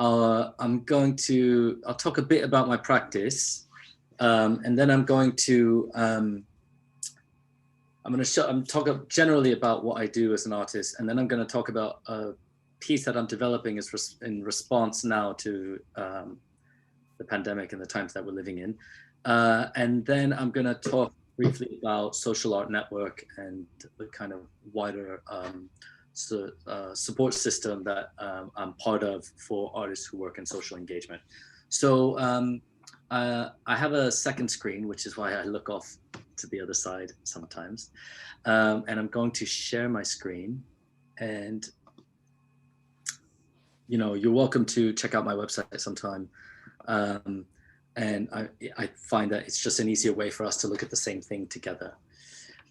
I'll talk a bit about my practice, and then I'm going to talk generally about what I do as an artist, and then I'm going to talk about a piece that I'm developing in response now to the pandemic and the times that we're living in. And then I'm going to talk briefly about social art network and the kind of wider support system that I'm part of for artists who work in social engagement. So I have a second screen, which is why I look off to the other side sometimes. And I'm going to share my screen, and you're welcome to check out my website sometime. And I find that it's just an easier way for us to look at the same thing together.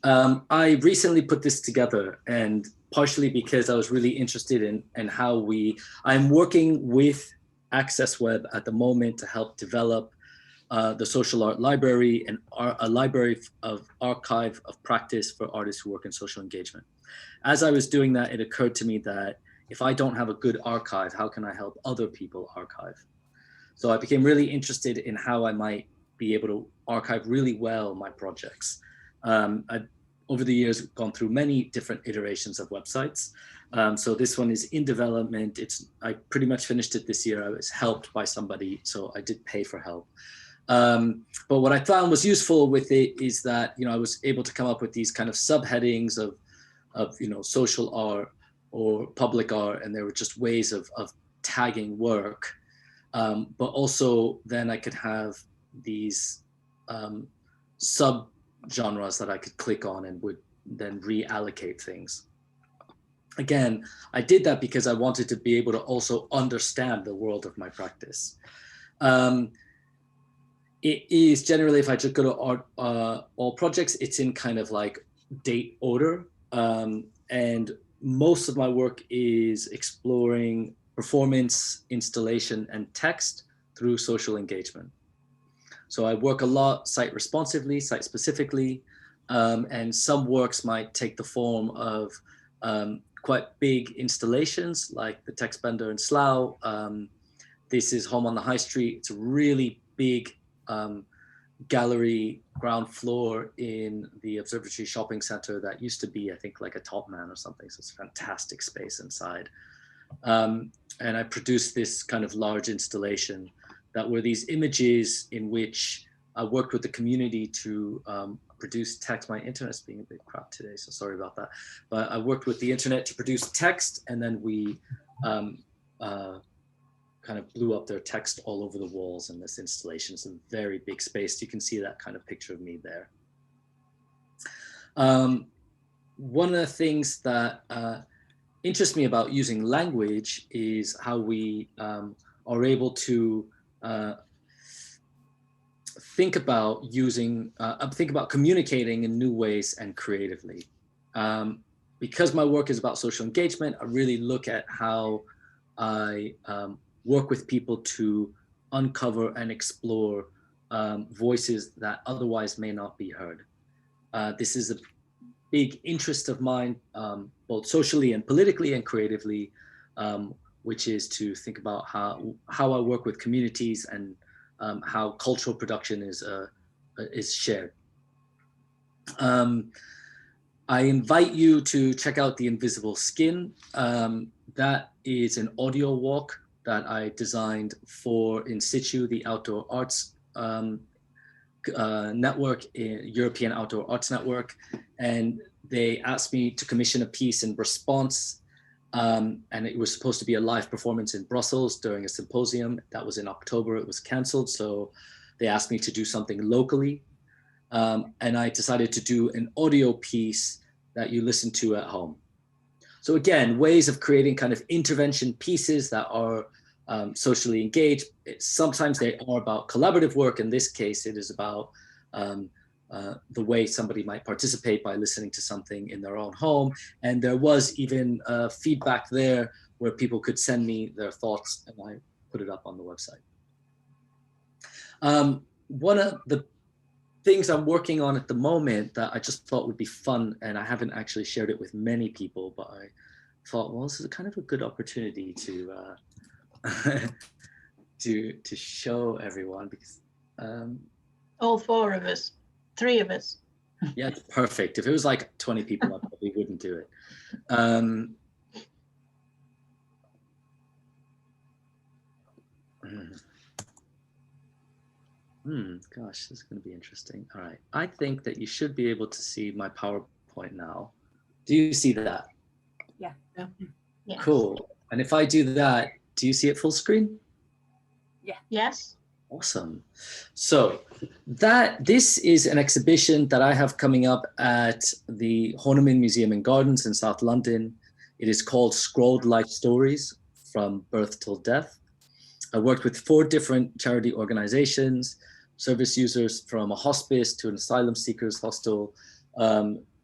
I recently put this together, and partially because I was really interested in how I'm working with Axisweb at the moment to help develop the social art library and a library of archive of practice for artists who work in social engagement. As I was doing that, it occurred to me that if I don't have a good archive, how can I help other people archive? So I became really interested in how I might be able to archive really well my projects. I've, over the years, gone through many different iterations of websites. So this one is in development. I pretty much finished it this year. I was helped by somebody, so I did pay for help. But what I found was useful with it is that, I was able to come up with these kind of subheadings of social art or public art, and there were just ways of tagging work. But also then I could have these sub-genres that I could click on and would then reallocate things. Again, I did that because I wanted to be able to also understand the world of my practice. It is generally, if I just go to art, all projects, it's in kind of like date order. And most of my work is exploring performance, installation, and text through social engagement. So I work a lot site responsively, site specifically, and some works might take the form of quite big installations like the Text Bender in Slough. This is Home on the High Street. It's a really big gallery ground floor in the Observatory Shopping Centre that used to be, I think, like a Top Man or something. So it's a fantastic space inside. And I produced this kind of large installation that were these images in which I worked with the community to produce text. My internet's being a bit crap today, so sorry about that. But I worked with the internet to produce text, and then we kind of blew up their text all over the walls in this installation. It's a very big space. You can see that kind of picture of me there. One of the things that interests me about using language is how we are able to think about communicating in new ways and creatively. Because my work is about social engagement, I really look at how I work with people to uncover and explore voices that otherwise may not be heard. This is a big interest of mine, both socially and politically and creatively, which is to think about how I work with communities and how cultural production is shared. I invite you to check out The Invisible Skin. That is an audio walk that I designed for In Situ, the Outdoor Arts network, European Outdoor Arts Network. And they asked me to commission a piece in response. And it was supposed to be a live performance in Brussels during a symposium. That was in October. It was canceled. So they asked me to do something locally. And I decided to do an audio piece that you listen to at home. So again, ways of creating kind of intervention pieces that are socially engaged. Sometimes they are about collaborative work. In this case, it is about the way somebody might participate by listening to something in their own home. And there was even feedback there where people could send me their thoughts, and I put it up on the website. One of the things I'm working on at the moment that I just thought would be fun, and I haven't actually shared it with many people, but I thought, well, this is kind of a good opportunity to to show everyone, because all four of us, three of us. yeah, it's perfect. If it was like 20 people, I probably wouldn't do it. Gosh, this is going to be interesting. All right, I think that you should be able to see my PowerPoint now. Do you see that? Yeah. Yes. Cool. And if I do that, do you see it full screen? Yeah. Yes. Awesome. So this is an exhibition that I have coming up at the Horniman Museum and Gardens in South London. It is called Scrolled Life Stories from Birth Till Death. I worked with 4 different charity organizations, service users from a hospice to an asylum seekers hostel,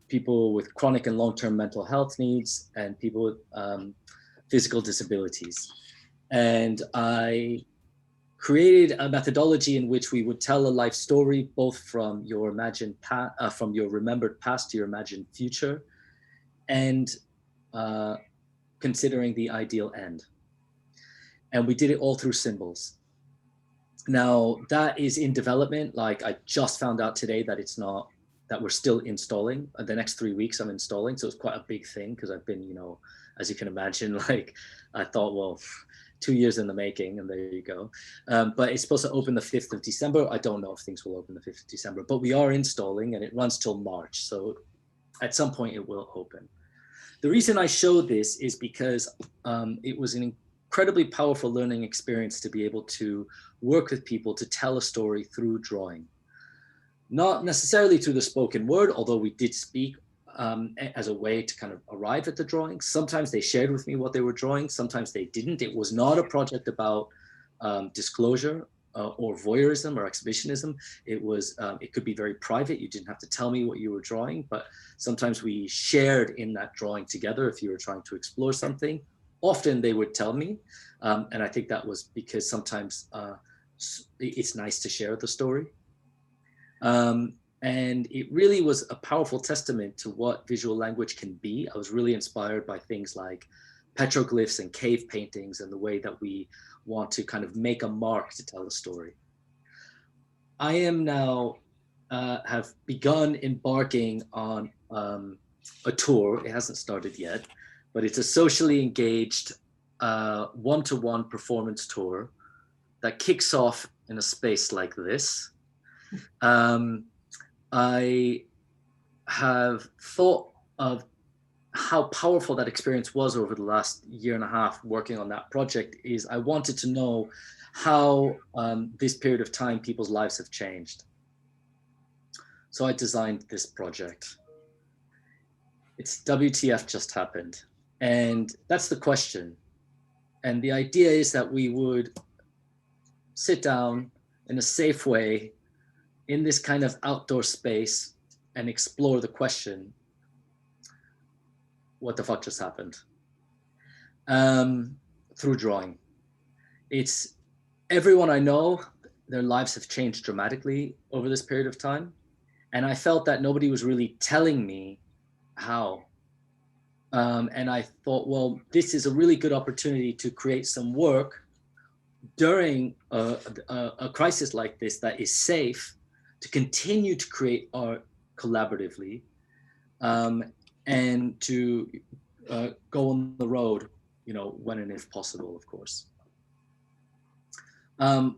people with chronic and long-term mental health needs, and people with physical disabilities. And I created a methodology in which we would tell a life story, both from your from your remembered past to your imagined future, and considering the ideal end. And we did it all through symbols. Now that is in development. Like, I just found out today that it's not, that we're still installing. The next 3 weeks I'm installing. So it's quite a big thing, because I've been, as you can imagine, like, I thought, well, 2 years in the making, and there you go. But it's supposed to open the 5th of December. I don't know if things will open the 5th of December, but we are installing, and it runs till March. So at some point it will open. The reason I show this is because it was an incredibly powerful learning experience to be able to work with people to tell a story through drawing. Not necessarily through the spoken word, although we did speak as a way to kind of arrive at the drawing. Sometimes they shared with me what they were drawing, sometimes they didn't. It was not a project about disclosure or voyeurism or exhibitionism. It was, it could be very private. You didn't have to tell me what you were drawing, but sometimes we shared in that drawing together if you were trying to explore something. Often they would tell me, and I think that was because sometimes it's nice to share the story. And it really was a powerful testament to what visual language can be. I was really inspired by things like petroglyphs and cave paintings and the way that we want to kind of make a mark to tell a story. I am now, have begun embarking on a tour. It hasn't started yet, but it's a socially engaged one-to-one performance tour that kicks off in a space like this. I have thought of how powerful that experience was over the last year and a half working on that project. Is I wanted to know how this period of time people's lives have changed. So I designed this project. It's WTF just happened. And that's the question. And the idea is that we would sit down in a safe way in this kind of outdoor space and explore the question, what the fuck just happened? Through drawing. It's everyone I know, their lives have changed dramatically over this period of time. And I felt that nobody was really telling me how. And I thought, well, this is a really good opportunity to create some work during a crisis like this that is safe, to continue to create art collaboratively, and to go on the road, when and if possible, of course. I'm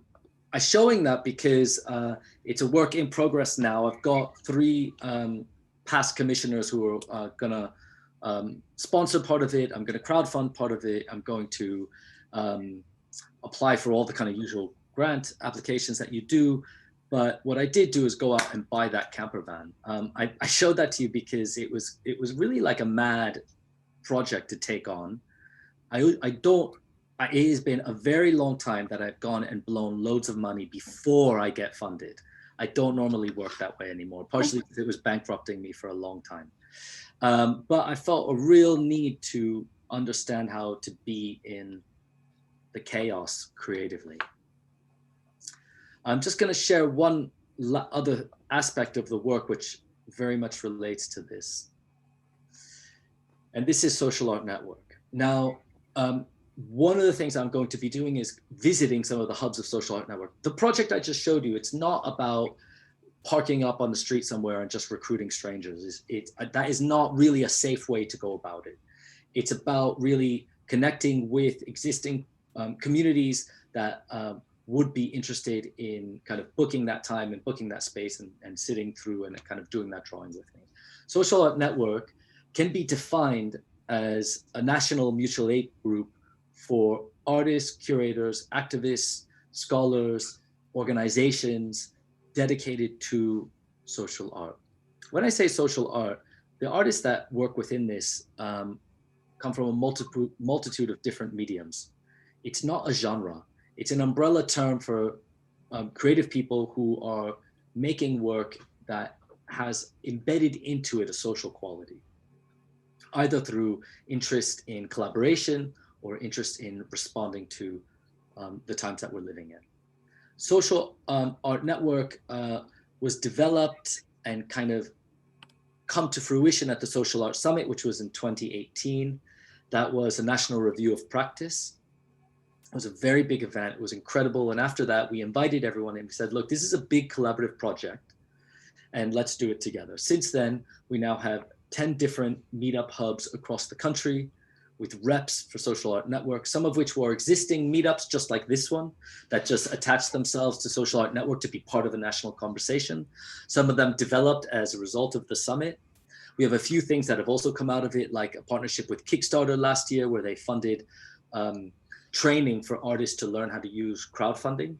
showing that because it's a work in progress now. I've got 3 past commissioners who are gonna sponsor part of it. I'm gonna crowdfund part of it. I'm going to apply for all the kind of usual grant applications that you do. But what I did do is go out and buy that camper van. I showed that to you because it was really like a mad project to take on. It has been a very long time that I've gone and blown loads of money before I get funded. I don't normally work that way anymore, partially because it was bankrupting me for a long time. But I felt a real need to understand how to be in the chaos creatively. I'm just going to share one other aspect of the work which very much relates to this. And this is Social Art Network. Now, one of the things I'm going to be doing is visiting some of the hubs of social art network. The project I just showed you, it's not about parking up on the street somewhere and just recruiting strangers. That is not really a safe way to go about it. It's about really connecting with existing communities that would be interested in kind of booking that time and booking that space and sitting through and kind of doing that drawing with me. Social art network can be defined as a national mutual aid group for artists, curators, activists, scholars, organizations dedicated to social art. When I say social art, the artists that work within this come from a multitude of different mediums. It's not a genre. It's an umbrella term for creative people who are making work that has embedded into it a social quality, either through interest in collaboration or interest in responding to the times that we're living in. Social Art Network was developed and kind of come to fruition at the Social Art Summit, which was in 2018. That was a national review of practice. It was a very big event. It was incredible. And after that, we invited everyone and we said, look, this is a big collaborative project and let's do it together. Since then, we now have 10 different meetup hubs across the country with reps for Social Art Network, some of which were existing meetups just like this one that just attached themselves to Social Art Network to be part of a national conversation. Some of them developed as a result of the summit. We have a few things that have also come out of it, like a partnership with Kickstarter last year where they funded training for artists to learn how to use crowdfunding.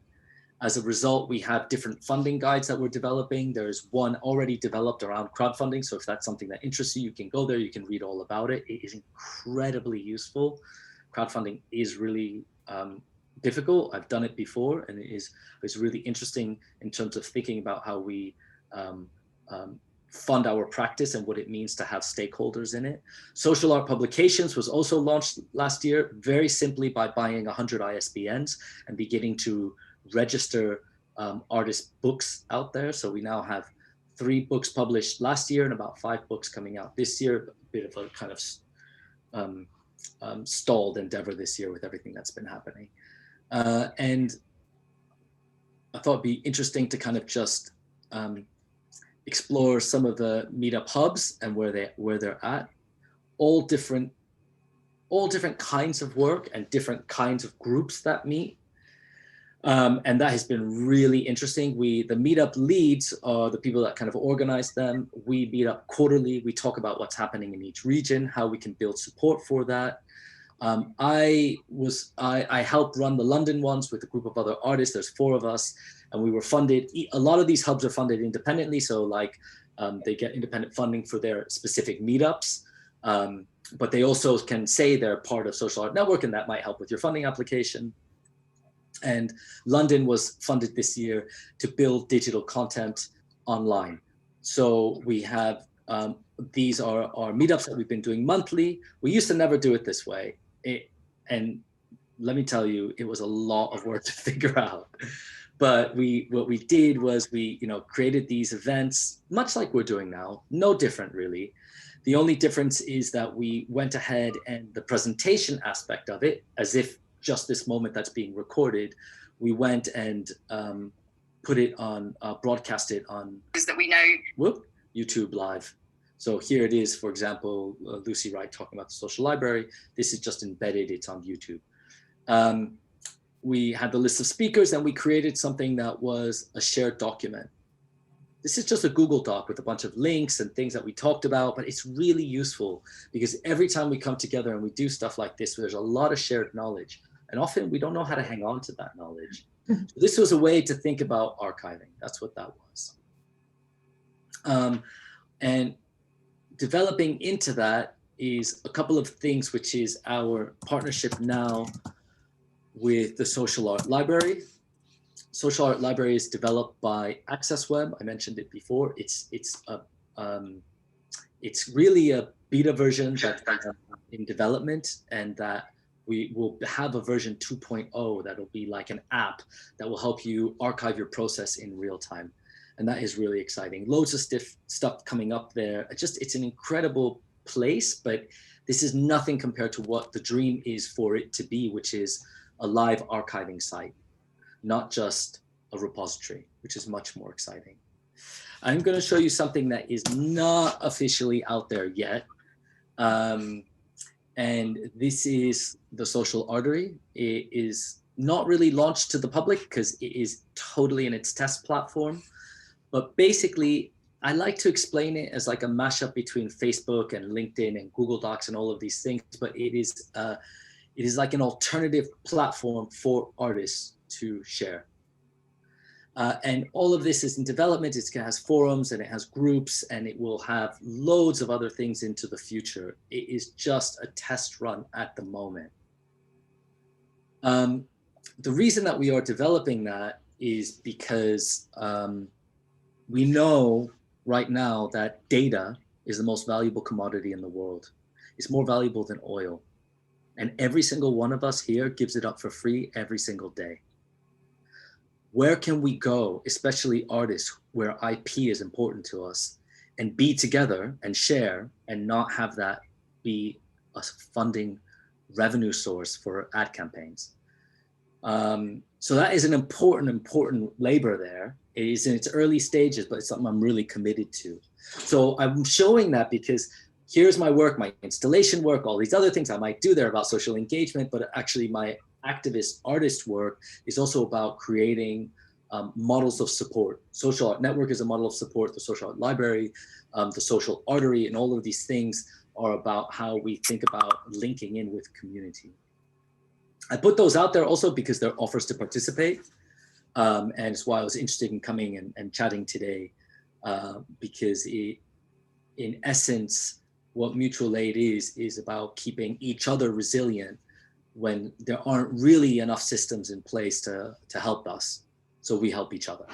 As a result, we have different funding guides that we're developing. There's one already developed around crowdfunding. So if that's something that interests you, you can go there, you can read all about it. It is incredibly useful. Crowdfunding is really difficult. I've done it before, and it's really interesting in terms of thinking about how we fund our practice and what it means to have stakeholders in it. Social Art Publications was also launched last year, very simply by buying 100 ISBNs and beginning to register artist books out there. So we now have 3 books published last year and about 5 books coming out this year, a bit of a kind of stalled endeavor this year with everything that's been happening. And I thought it'd be interesting to kind of just explore some of the meetup hubs and where they're at. All different kinds of work and different kinds of groups that meet. And that has been really interesting. The meetup leads are the people that kind of organize them. We meet up quarterly. We talk about what's happening in each region, how we can build support for that. I helped run the London ones with a group of other artists. There's 4 of us, and we were funded. A lot of these hubs are funded independently. So like they get independent funding for their specific meetups. But they also can say they're part of Social Art Network, and that might help with your funding application. And London was funded this year to build digital content online. So we have, these are our meetups that we've been doing monthly. We used to never do it this way. And let me tell you, it was a lot of work to figure out. But what we did was we created these events, much like we're doing now, no different really. The only difference is that we went ahead and the presentation aspect of it, as if just this moment that's being recorded, we went and put it on, broadcast it on that we know. YouTube Live. So here it is, for example, Lucy Wright talking about the social library. This is just embedded, it's on YouTube. We had the list of speakers and we created something that was a shared document. This is just a Google Doc with a bunch of links and things that we talked about, but it's really useful because every time we come together and we do stuff like this, there's a lot of shared knowledge. And often we don't know how to hang on to that knowledge. So this was a way to think about archiving. That's what that was. And developing into that is a couple of things, which is our partnership now with the Social Art Library. Social Art Library is developed by Axisweb. I mentioned it before. It's really a beta version that's in development, and that we will have a version 2.0 that'll be like an app that will help you archive your process in real time. And that is really exciting. Loads of stuff coming up there. It's an incredible place, but This is nothing compared to what the dream is for it to be, which is a live archiving site, not just a repository, which is much more exciting. I'm going to show you something that is not officially out there yet. And this is the social artery. It is not really launched to the public because it is totally in its test platform. But basically, I like to explain it as like a mashup between Facebook and LinkedIn and Google Docs and all of these things. But it is like an alternative platform for artists to share. And all of this is in development. It has forums and it has groups, and it will have loads of other things into the future. It is just a test run at the moment. The reason that we are developing that is because we know right now that data is the most valuable commodity in the world. It's more valuable than oil. And every single one of us here gives it up for free every single day. Where can we go, especially artists, where IP is important to us, and be together and share and not have that be a funding revenue source for ad campaigns? So that is an important labor there. It is in its early stages, but it's something I'm really committed to. So I'm showing that because here's my work, my installation work, all these other things I might do there about social engagement, but actually my activist artist work is also about creating models of support. Social Art Network is a model of support, the Social Art Library, the Social Artery, and all of these things are about how we think about linking in with community. I put those out there also because they're offers to participate. And it's why I was interested in coming and chatting today, because in essence, what mutual aid is about keeping each other resilient when there aren't really enough systems in place to help us. So we help each other.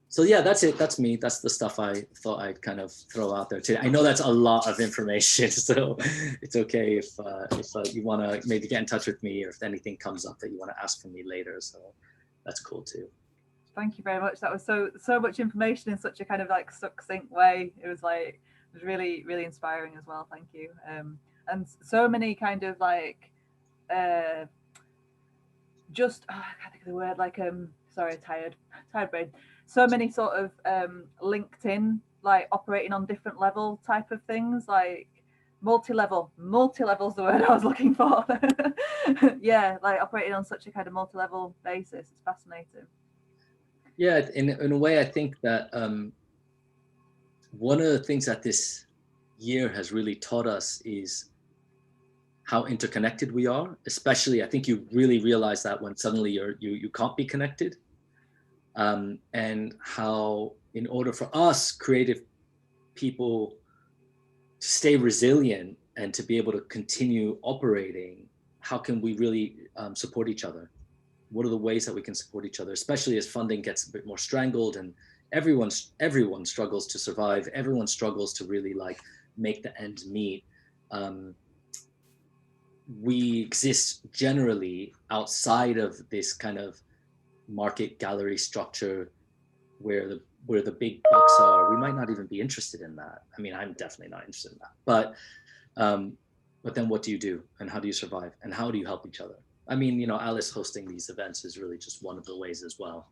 So yeah, that's it. That's me. That's the stuff I thought I'd kind of throw out there today. I know that's a lot of information, so it's okay if you want to maybe get in touch with me, or if anything comes up that you want to ask from me later. So that's cool too. Thank you very much. That was so much information in such a kind of like succinct way. It was really, really inspiring as well. Thank you. And so many kind of like just I can't think of the word, like sorry, tired brain. So many sort of LinkedIn, like operating on different level type of things, like multi-level's the word I was looking for. Yeah, like operating on such a kind of multi-level basis. It's fascinating. Yeah, in a way, I think that one of the things that this year has really taught us is how interconnected we are. Especially, I think you really realize that when suddenly you can't be connected, and how in order for us creative people to stay resilient and to be able to continue operating, how can we really support each other? What are the ways that we can support each other, especially as funding gets a bit more strangled and everyone struggles to survive. Everyone struggles to really like make the ends meet. We exist generally outside of this kind of market gallery structure where the big bucks are. We might not even be interested in that. I mean, I'm definitely not interested in that. But then what do you do, and how do you survive, and how do you help each other? I mean, you know, Alice hosting these events is really just one of the ways as well.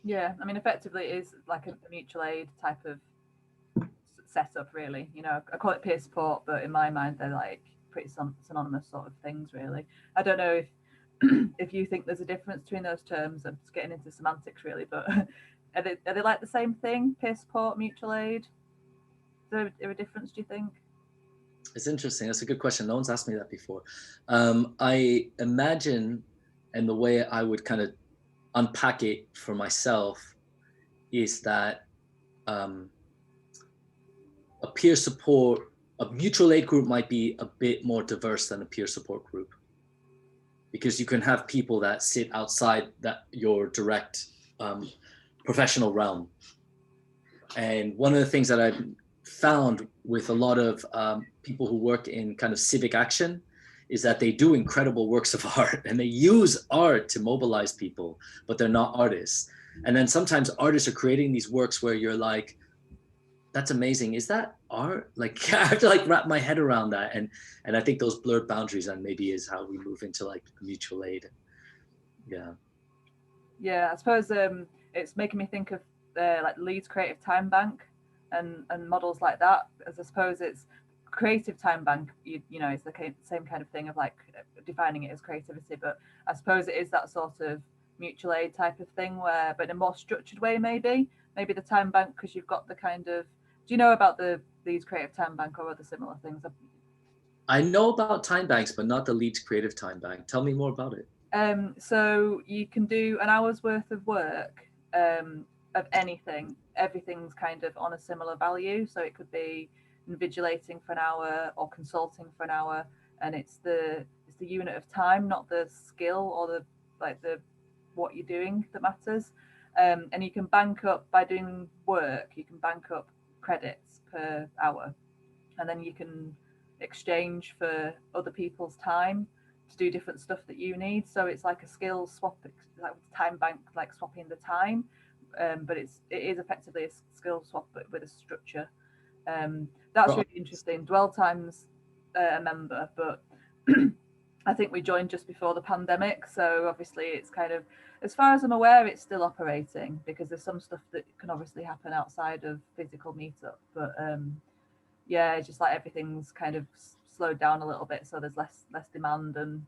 Yeah, I mean, effectively it is like a mutual aid type of setup, really. You know, I call it peer support, but in my mind they're like pretty synonymous sort of things, really. I don't know if you think there's a difference between those terms. I'm just getting into semantics, really, but are they like the same thing? Peer support, mutual aid? Is there a difference, do you think? It's interesting. That's a good question. No one's asked me that before. I imagine, and the way I would kind of unpack it for myself is that a peer support, a mutual aid group might be a bit more diverse than a peer support group, because you can have people that sit outside your direct professional realm. And one of the things that I've found with a lot of people who work in kind of civic action is that they do incredible works of art and they use art to mobilize people, but they're not artists. And then sometimes artists are creating these works where you're like, That's amazing. Is that art? Like I have to like wrap my head around that, and I think those blurred boundaries and maybe is how we move into like mutual aid. Yeah. Yeah, I suppose it's making me think of like Leeds Creative Time Bank and models like that. As I suppose it's creative time bank. You know, it's the same kind of thing of like defining it as creativity, but I suppose it is that sort of mutual aid type of thing where, but in a more structured way, maybe the time bank, because you've got the kind of. Do you know about these creative time bank or other similar things? I know about time banks, but not the Leeds Creative Time Bank. Tell me more about it. So you can do an hour's worth of work of anything. Everything's kind of on a similar value. So it could be invigilating for an hour or consulting for an hour, and it's the unit of time, not the skill or the what you're doing that matters. And you can bank up by doing work. You can bank up credits per hour, and then you can exchange for other people's time to do different stuff that you need. So it's like a skill swap, like time bank, like swapping the time, but it is effectively a skill swap but with a structure. That's really interesting. Dwell Time's a member, but I think we joined just before the pandemic, so obviously it's kind of, as far as I'm aware, it's still operating because there's some stuff that can obviously happen outside of physical meetup, but yeah, it's just like everything's kind of slowed down a little bit, so there's less demand. And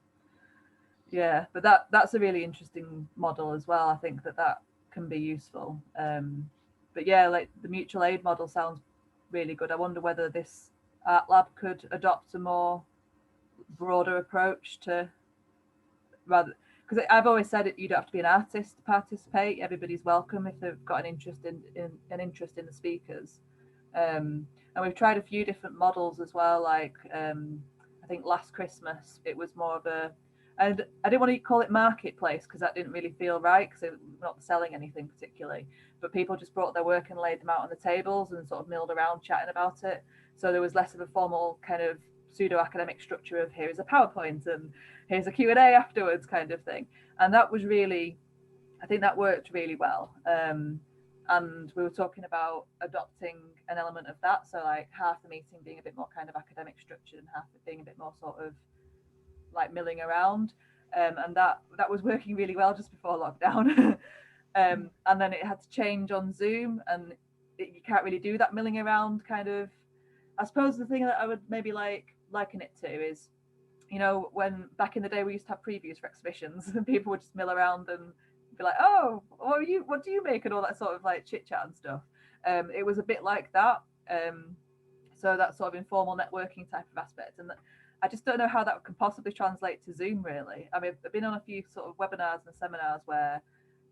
yeah, but that's a really interesting model as well. I think that can be useful. But yeah, like the mutual aid model sounds really good. I wonder whether this art lab could adopt a more broader approach to, rather, because I've always said it, you don't have to be an artist to participate. Everybody's welcome if they've got an interest in the speakers. And we've tried a few different models as well. Like I think last Christmas it was more of a, and I didn't want to call it marketplace because that didn't really feel right because we're not selling anything particularly, but people just brought their work and laid them out on the tables and sort of milled around chatting about it. So there was less of a formal kind of pseudo academic structure of here's a PowerPoint and here's a Q&A afterwards kind of thing. And that was really, I think that worked really well. And we were talking about adopting an element of that. So like half the meeting being a bit more kind of academic structured and half it being a bit more sort of like milling around. And that was working really well just before lockdown. And then it had to change on Zoom, and you can't really do that milling around kind of. I suppose the thing that I would maybe liken it to is, you know, when back in the day we used to have previews for exhibitions and people would just mill around and be like, oh, what do you make, and all that sort of like chit chat and stuff. It was a bit like that. So that sort of informal networking type of aspect, and I just don't know how that can possibly translate to Zoom really. I mean, I've been on a few sort of webinars and seminars where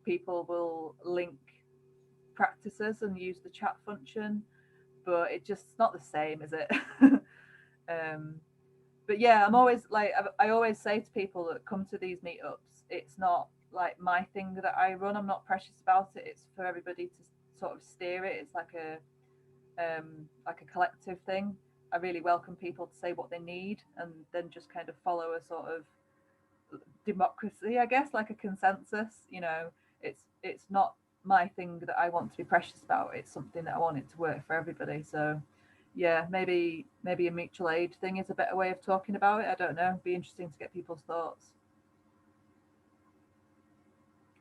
people will link practices and use the chat function, but it's just not the same, is it? But yeah, I'm always like, I always say to people that come to these meetups, it's not like my thing that I run. I'm not precious about it. It's for everybody to sort of steer it. It's like a collective thing. I really welcome people to say what they need and then just kind of follow a sort of democracy, I guess, like a consensus. You know, it's not my thing that I want to be precious about. It's something that I want it to work for everybody. So yeah, maybe a mutual aid thing is a better way of talking about it. I don't know. It'd be interesting to get people's thoughts.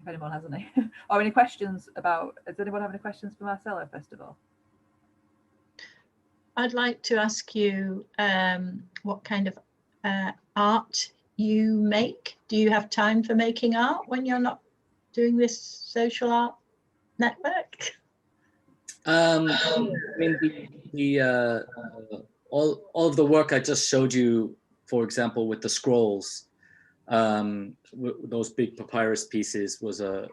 If anyone has any or any questions about, does anyone have any questions for Marcelo first of all? I'd like to ask you what kind of art you make. Do you have time for making art when you're not doing this social art network? I mean, all of the work I just showed you, for example, with the scrolls, those big papyrus pieces was a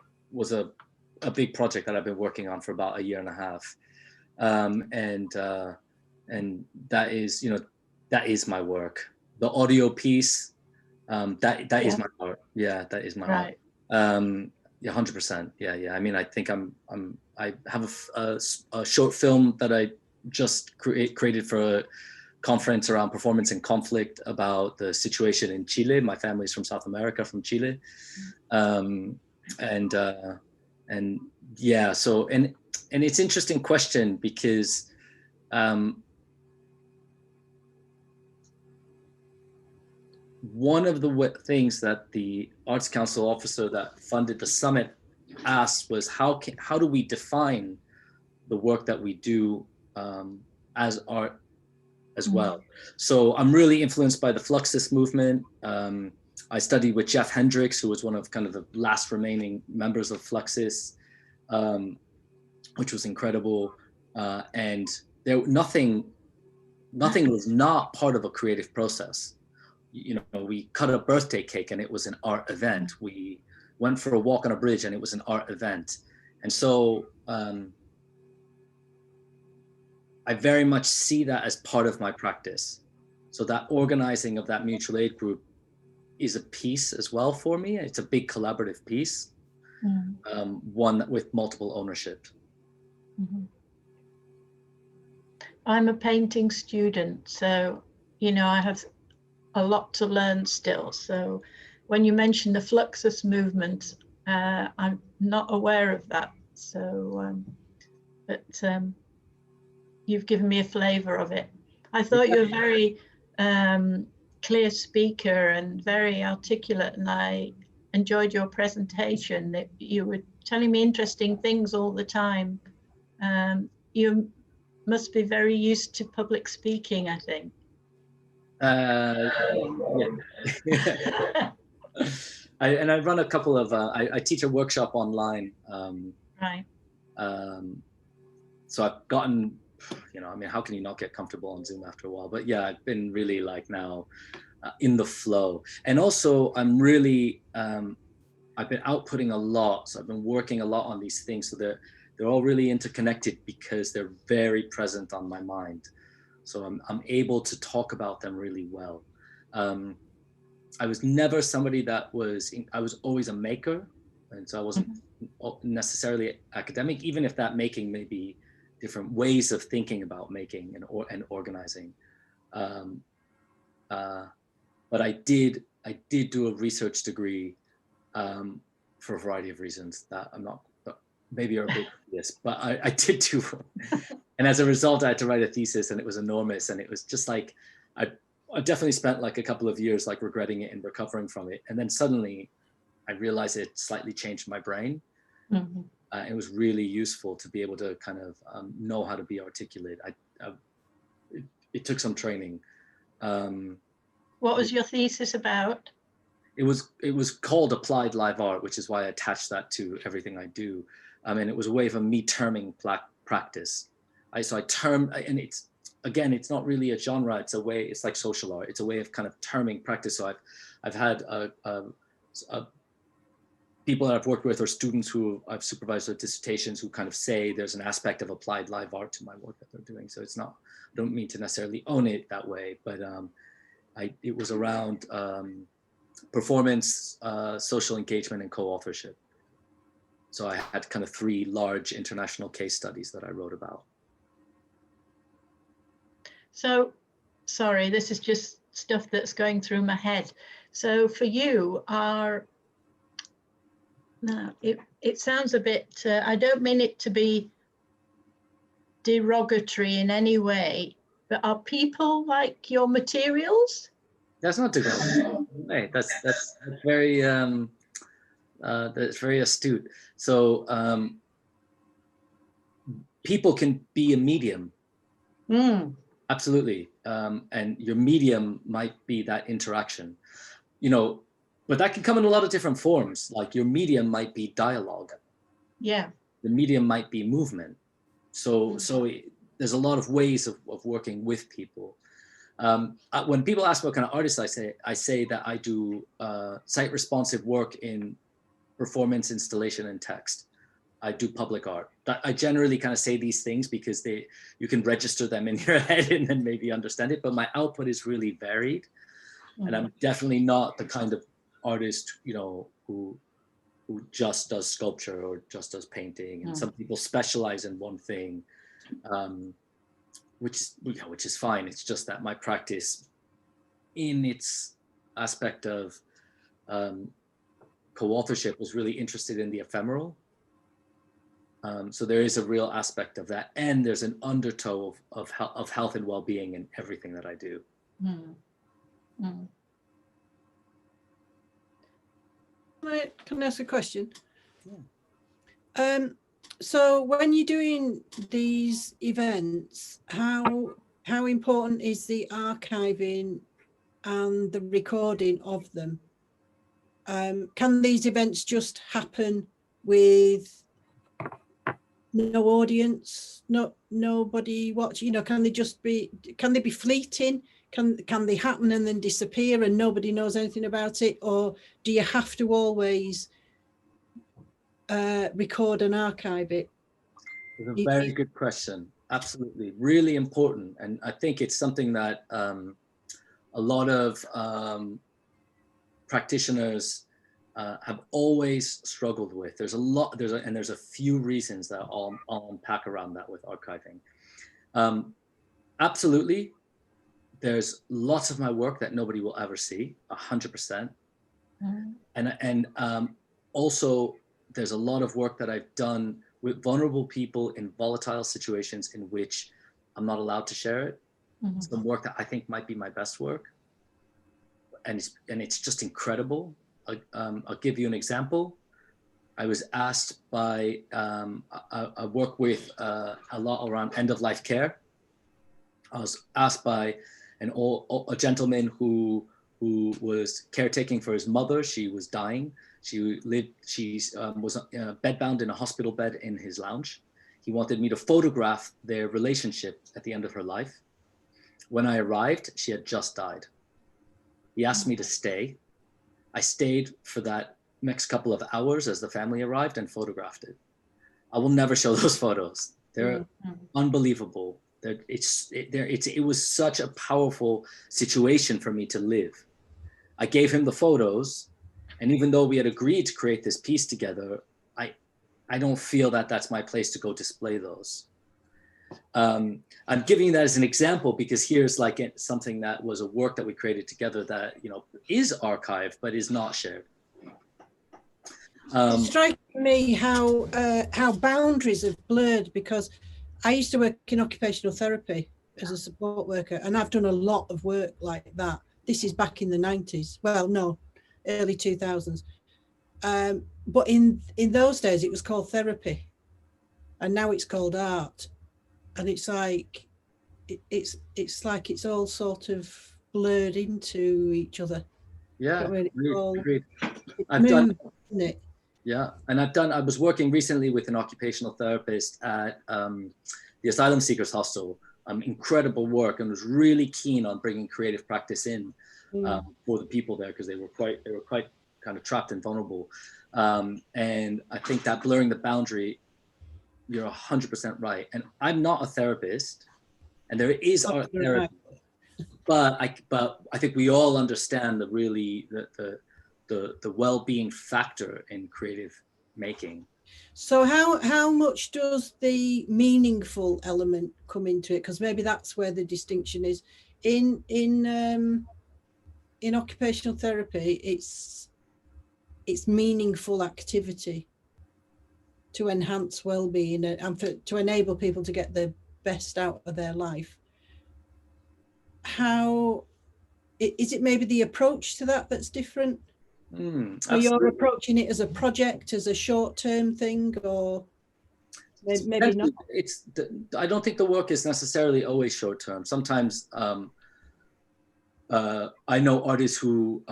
big project that I've been working on for about 1.5 years. And that is, you know, that is my work. The audio piece, that is my art. Yeah, that is my art. Yeah, 100%. Yeah. I mean, I think I have a short film that I just created for a conference around performance and conflict about the situation in Chile. My family's from South America, from Chile. And yeah, so, and it's an interesting question because One of the things that the Arts Council officer that funded the summit asked was how do we define the work that we do as art as well. So I'm really influenced by the Fluxus movement. I studied with Jeff Hendricks, who was one of kind of the last remaining members of Fluxus, which was incredible. And nothing was not part of a creative process. You know, we cut a birthday cake and it was an art event. We went for a walk on a bridge and it was an art event. And so I very much see that as part of my practice. So that organizing of that mutual aid group is a piece as well for me. It's a big collaborative piece, one with multiple ownership. Mm-hmm. I'm a painting student, so, you know, I have a lot to learn still. So when you mention the Fluxus movement, I'm not aware of that. So, but you've given me a flavor of it. I thought you were very clear speaker and very articulate, and I enjoyed your presentation. That you were telling me interesting things all the time. You must be very used to public speaking, I think. Yeah. I run a couple of, I teach a workshop online. Right. So I've gotten, you know, I mean, how can you not get comfortable on Zoom after a while? But yeah, I've been really like now in the flow. And also I'm really, I've been outputting a lot. So I've been working a lot on these things. So they're all really interconnected because they're very present on my mind. So I'm able to talk about them really well. I was never somebody that I was always a maker. And so I wasn't necessarily academic, even if that making may be different ways of thinking about making and organizing. But I did do a research degree for a variety of reasons that I'm not, maybe are a bit obvious, but I did do. And as a result, I had to write a thesis, and it was enormous. And it was just like, I definitely spent like a couple of years like regretting it and recovering from it. And then suddenly I realized it slightly changed my brain. It was really useful to be able to kind of know how to be articulate. It took some training. What was your thesis about? It was called Applied Live Art, which is why I attached that to everything I do. And it was a way of me terming practice. So I term, and it's not really a genre. It's a way. It's like social art. It's a way of kind of terming practice. So I've had people that I've worked with, or students who I've supervised their dissertations, who kind of say there's an aspect of applied live art to my work that they're doing. So it's not. I don't mean to necessarily own it that way, but it was around performance, social engagement, and co-authorship. So I had kind of 3 large international case studies that I wrote about. So, sorry, this is just stuff that's going through my head. So for you, it sounds a bit, I don't mean it to be derogatory in any way, but are people like your materials? That's not derogatory. That's very that's very astute. So people can be a medium. Absolutely. And your medium might be that interaction, you know, but that can come in a lot of different forms. Like your medium might be dialogue. Yeah. The medium might be movement. So there's a lot of ways of working with people. When people ask what kind of artist I say that I do site responsive work in performance, installation, and text. I do public art. I generally kind of say these things because you can register them in your head and then maybe understand it, but my output is really varied. And I'm definitely not the kind of artist, you know, who just does sculpture or just does painting. And some people specialize in one thing, which is fine. It's just that my practice in its aspect of co-authorship was really interested in the ephemeral. So there is a real aspect of that, and there's an undertow of health and well-being in everything that I do. Mm. Mm. Can I ask a question? Yeah. So when you're doing these events, how important is the archiving and the recording of them? Can these events just happen with no audience, nobody watching? You know, can they be fleeting? Can they happen and then disappear and nobody knows anything about it? Or do you have to always record and archive it? It's a very good question. Absolutely, really important, and I think it's something that a lot of practitioners have always struggled with. There's a few reasons that I'll unpack around that with archiving. Absolutely, there's lots of my work that nobody will ever see, 100%. And also there's a lot of work that I've done with vulnerable people in volatile situations in which I'm not allowed to share it. Mm-hmm. Some work that I think might be my best work, and it's just incredible. I'll give you an example. I was asked by I work with a lot around end-of-life care. I was asked by a gentleman who was caretaking for his mother. She was dying. She was bedbound in a hospital bed in his lounge. He wanted me to photograph their relationship at the end of her life. When I arrived, she had just died. He asked me to stay. I stayed for that next couple of hours as the family arrived and photographed it. I will never show those photos. They're unbelievable. It was such a powerful situation for me to live. I gave him the photos, and even though we had agreed to create this piece together, I don't feel that that's my place to go display those. I'm giving you that as an example because here's like something that was a work that we created together that, you know, is archived but is not shared. It's striking me how boundaries have blurred, because I used to work in occupational therapy as a support worker, and I've done a lot of work like that. This is back in the 90s. Well, no, early 2000s. But in those days, it was called therapy, and now it's called art. And it's like it's like it's all sort of blurred into each other. Yeah, agreed. I've done, isn't it? Yeah, and I was working recently with an occupational therapist at the asylum seekers hostel. Incredible work, and was really keen on bringing creative practice in for the people there because they were quite kind of trapped and vulnerable. And I think that blurring the boundary, you're 100% right. And I'm not a therapist, and there is art therapy, but I think we all understand the well-being factor in creative making. So how much does the meaningful element come into it? Because maybe that's where the distinction is. In occupational therapy, it's meaningful activity to enhance well-being and to enable people to get the best out of their life. How is it? Maybe the approach to that's different. So you're approaching it as a project, as a short-term thing, or maybe not? I don't think the work is necessarily always short-term. Sometimes I know artists who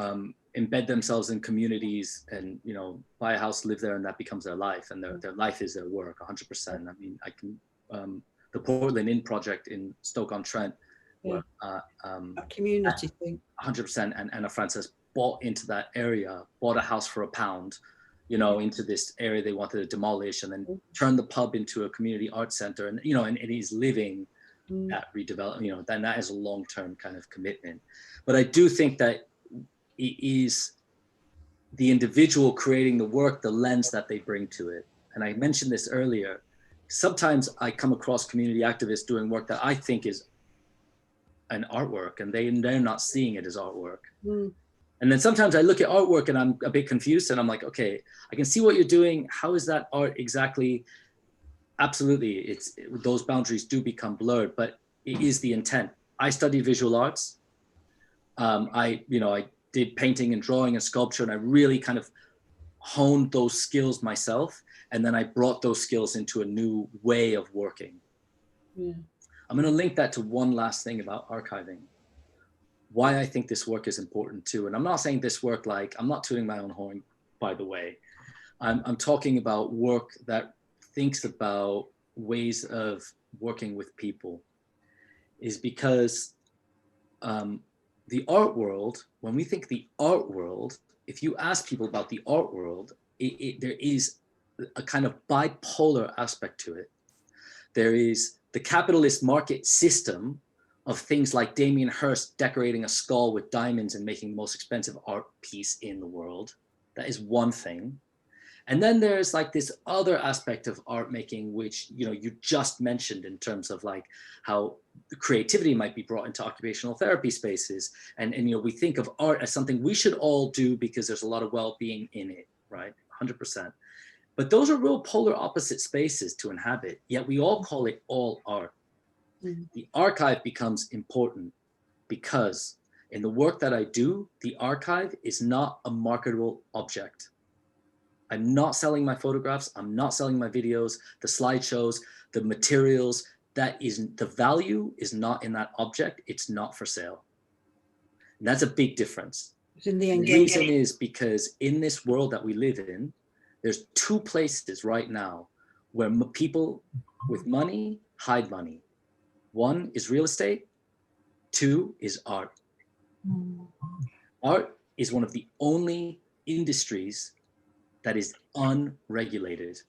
embed themselves in communities and, you know, buy a house, live there, and that becomes their life, and their life is their work 100%. I mean, I can the Portland Inn project in Stoke-on-Trent, where a community thing, 100%, and Anna Frances bought into that area, bought a house for £1, you know, into this area they wanted to demolish, and then turn the pub into a community art center, and, you know, and he's living that redevelopment, you know, then that is a long-term kind of commitment. But I do think that it is the individual creating the work, the lens that they bring to it. And I mentioned this earlier. Sometimes I come across community activists doing work that I think is an artwork, and they're not seeing it as artwork. And then sometimes I look at artwork and I'm a bit confused, and I'm like, okay, I can see what you're doing. How is that art exactly absolutely, those boundaries do become blurred, but it is the intent. I studied visual arts. I did painting and drawing and sculpture, and I really kind of honed those skills myself. And then I brought those skills into a new way of working. Yeah. I'm going to link that to one last thing about archiving. Why I think this work is important too. And I'm not saying this work like, I'm not tooting my own horn, by the way. I'm talking about work that thinks about ways of working with people, is because the art world, when we think the art world, if you ask people about the art world, there is a kind of bipolar aspect to it. There is the capitalist market system of things like Damien Hirst decorating a skull with diamonds and making the most expensive art piece in the world. That is one thing. And then there's like this other aspect of art making, which, you know, you just mentioned in terms of like how creativity might be brought into occupational therapy spaces. And you know, we think of art as something we should all do because there's a lot of well-being in it, right? 100%. But those are real polar opposite spaces to inhabit, yet we all call it all art. Mm-hmm. The archive becomes important because in the work that I do, the archive is not a marketable object. I'm not selling my photographs. I'm not selling my videos, the slideshows, the materials. That isn't, the value is not in that object. It's not for sale. And that's a big difference. The reason is because in this world that we live in, there's two places right now where people with money hide money. One is real estate. Two is art. Art is one of the only industries that is unregulated.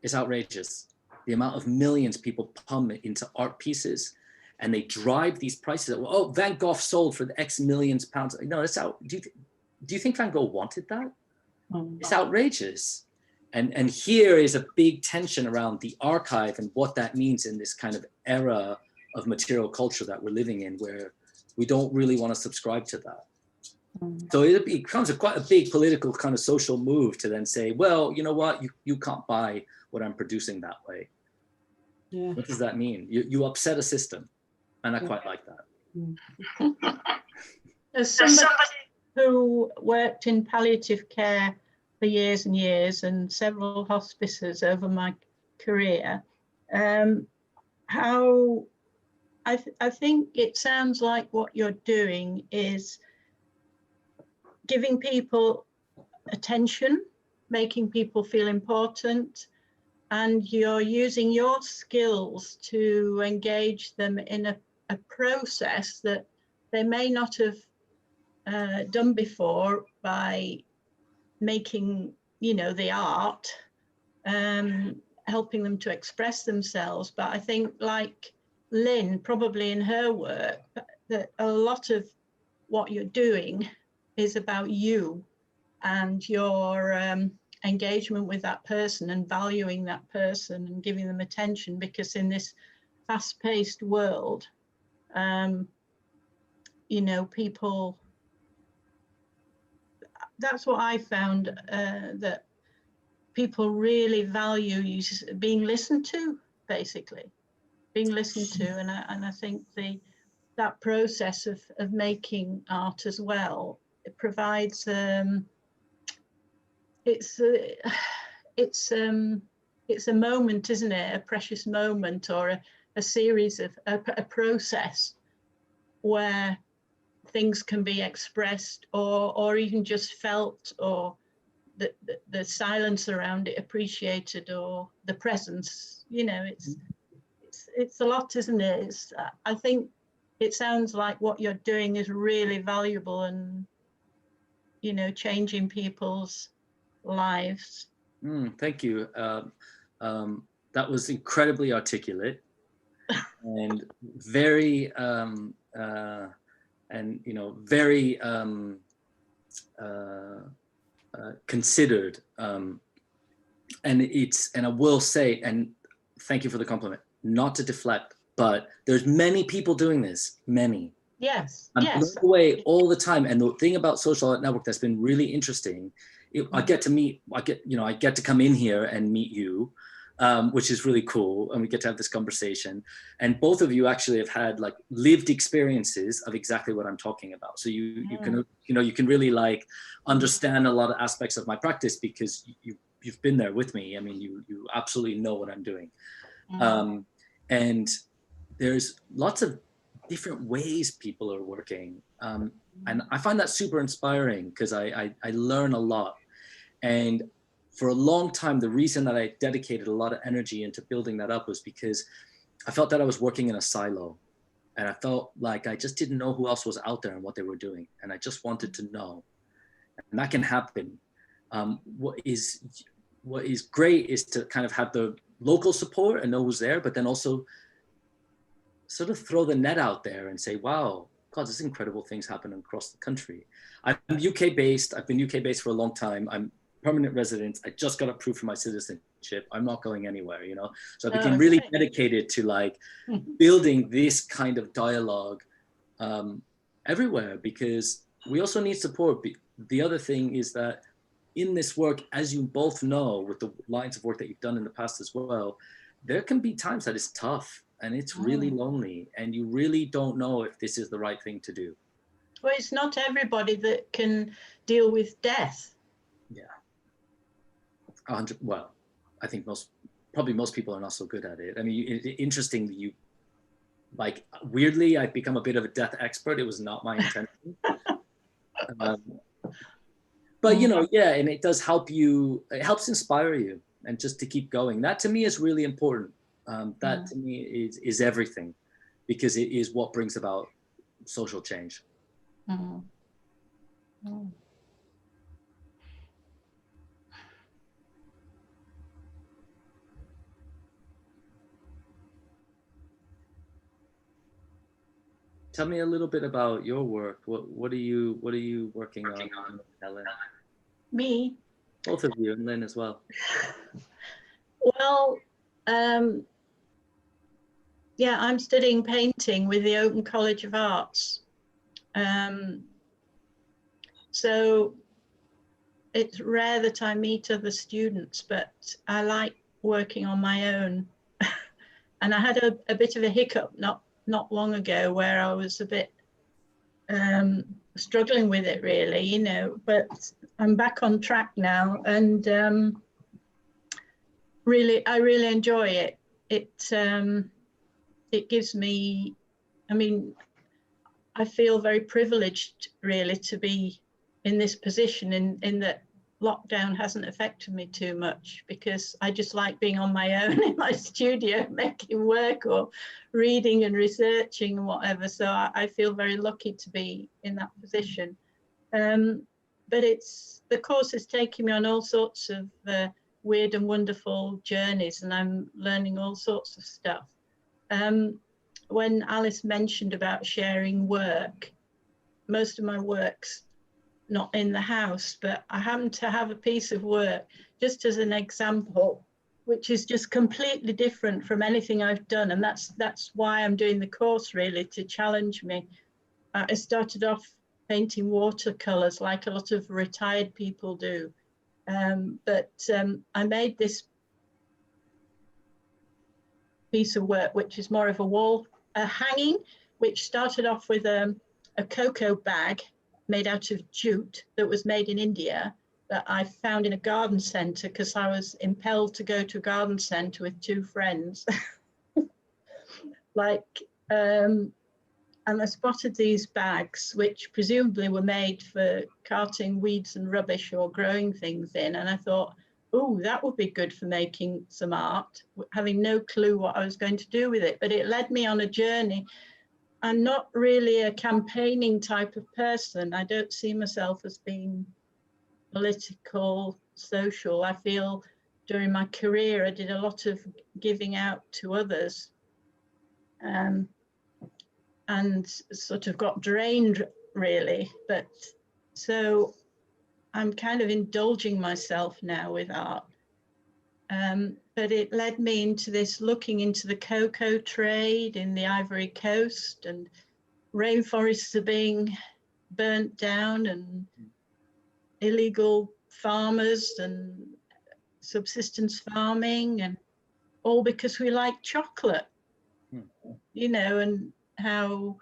It's outrageous. The amount of millions people pump into art pieces, and they drive these prices up. Oh, Van Gogh sold for the X millions pounds. No, that's out. Do you think Van Gogh wanted that? It's outrageous. And here is a big tension around the archive and what that means in this kind of era of material culture that we're living in, where we don't really want to subscribe to that. So it becomes quite a big political kind of social move to then say, well, you know what, you can't buy what I'm producing that way. Yeah. What does that mean? You upset a system, and I quite like that. As somebody who worked in palliative care for years and years and several hospices over my career, how I think it sounds like what you're doing is giving people attention, making people feel important, and you're using your skills to engage them in a process that they may not have done before by making, you know, the art, helping them to express themselves. But I think, like Lynn, probably in her work, that a lot of what you're doing is about you and your engagement with that person and valuing that person and giving them attention, because in this fast-paced world, you know, people, that's what I found, that people really value being listened to, basically, being listened to. And I think that process of making art as well, it provides, it's a moment, isn't it? A precious moment, or a series of a process where things can be expressed or even just felt, or the silence around it appreciated, or the presence. You know, it's a lot, isn't it? I think it sounds like what you're doing is really valuable and, you know, changing people's lives. Thank you. That was incredibly articulate and very and, you know, very considered. And I will say, and thank you for the compliment, not to deflect, but there's many people doing this, many. Yes, I'm yes. blown away all the time. And the thing about Social Art Network that's been really interesting, I get to come in here and meet you. which is really cool. And we get to have this conversation. And both of you actually have had like lived experiences of exactly what I'm talking about. So you can, you can really like understand a lot of aspects of my practice because you've been there with me. I mean, you absolutely know what I'm doing. And there's lots of different ways people are working. And I find that super inspiring because I learn a lot. And for a long time, the reason that I dedicated a lot of energy into building that up was because I felt that I was working in a silo. And I felt like I just didn't know who else was out there and what they were doing. And I just wanted to know. And that can happen. What is great is to kind of have the local support and know who's there, but then also sort of throw the net out there and say, wow, God, there's incredible things happening across the country. I'm UK based. I've been UK based for a long time. I'm permanent resident. I just got approved for my citizenship. I'm not going anywhere, you know? So I became really dedicated to like building this kind of dialogue everywhere because we also need support. The other thing is that in this work, as you both know, with the lines of work that you've done in the past as well, there can be times that it's tough and it's really lonely and you really don't know if this is the right thing to do. Well, it's not everybody that can deal with death. Yeah. Well, I think probably most people are not so good at it. I mean, interesting that you, like, weirdly, I've become a bit of a death expert. It was not my intention. But, you know, yeah, and it does help you, it helps inspire you and just to keep going. That to me is really important. That to me is everything because it is what brings about social change. Tell me a little bit about your work. What are you working on, Helen? Me? Both of you, and Lynn as well. Well, yeah, I'm studying painting with the Open College of Arts. So it's rare that I meet other students, but I like working on my own. And I had a bit of a hiccup not long ago where I was a bit struggling with it really, you know, but I'm back on track now and I really enjoy it. It gives me, I mean, I feel very privileged really to be in this position in that lockdown hasn't affected me too much because I just like being on my own in my studio making work or reading and researching and whatever. So I feel very lucky to be in that position. But the course is taking me on all sorts of weird and wonderful journeys and I'm learning all sorts of stuff. When Alice mentioned about sharing work, most of my work's not in the house, but I happen to have a piece of work, just as an example, which is just completely different from anything I've done. And that's why I'm doing the course, really, to challenge me. I started off painting watercolors like a lot of retired people do. But I made this piece of work, which is more of a wall hanging, which started off with a cocoa bag made out of jute that was made in India that I found in a garden centre because I was impelled to go to a garden centre with two friends. And I spotted these bags, which presumably were made for carting weeds and rubbish or growing things in. And I thought, oh, that would be good for making some art, having no clue what I was going to do with it. But it led me on a journey. I'm not really a campaigning type of person. I don't see myself as being political, social. I feel during my career, I did a lot of giving out to others and sort of got drained really. But so I'm kind of indulging myself now with art. But it led me into this, looking into the cocoa trade in the Ivory Coast, and rainforests are being burnt down and illegal farmers and subsistence farming. And all because we like chocolate, Hmm. you know, and how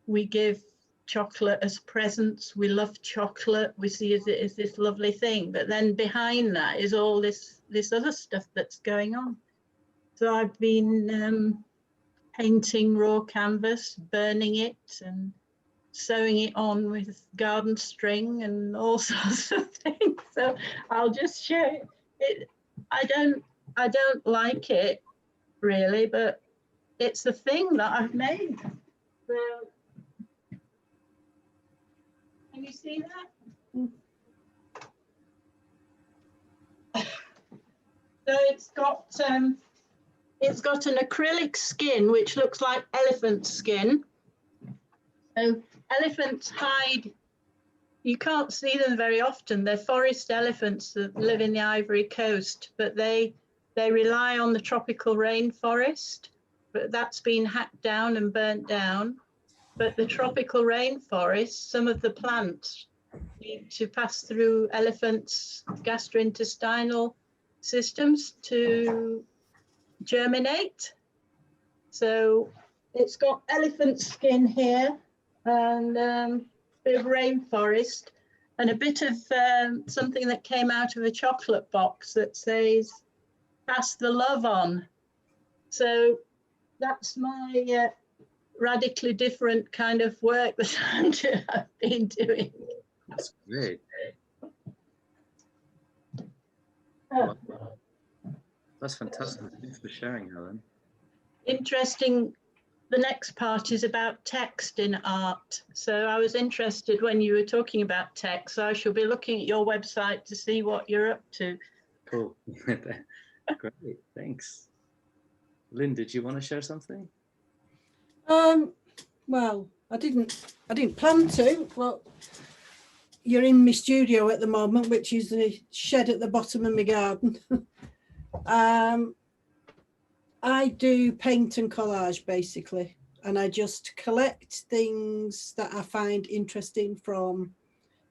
we give chocolate as presents. We love chocolate. We see it as this lovely thing, but then behind that is all this other stuff that's going on. So I've been painting raw canvas, burning it and sewing it on with garden string and all sorts of things. So I'll just show it. I don't like it really, but it's a thing that I've made. So can you see that? So it's got an acrylic skin which looks like elephant skin. So elephants hide, you can't see them very often. They're forest elephants that live in the Ivory Coast, but they rely on the tropical rainforest, but that's been hacked down and burnt down. But the tropical rainforest, some of the plants need to pass through elephants' gastrointestinal systems to germinate. So it's got elephant skin here and a bit of rainforest and a bit of something that came out of a chocolate box that says pass the love on. So that's my radically different kind of work that I've been doing. That's great. Oh. That's fantastic. Thanks for sharing, Helen. Interesting. The next part is about text in art. So I was interested when you were talking about text. So I shall be looking at your website to see what you're up to. Cool. Great. Thanks. Lynn, did you want to share something? Well, I didn't plan to. Well, you're in my studio at the moment, which is the shed at the bottom of my garden. I do paint and collage basically, and I just collect things that I find interesting from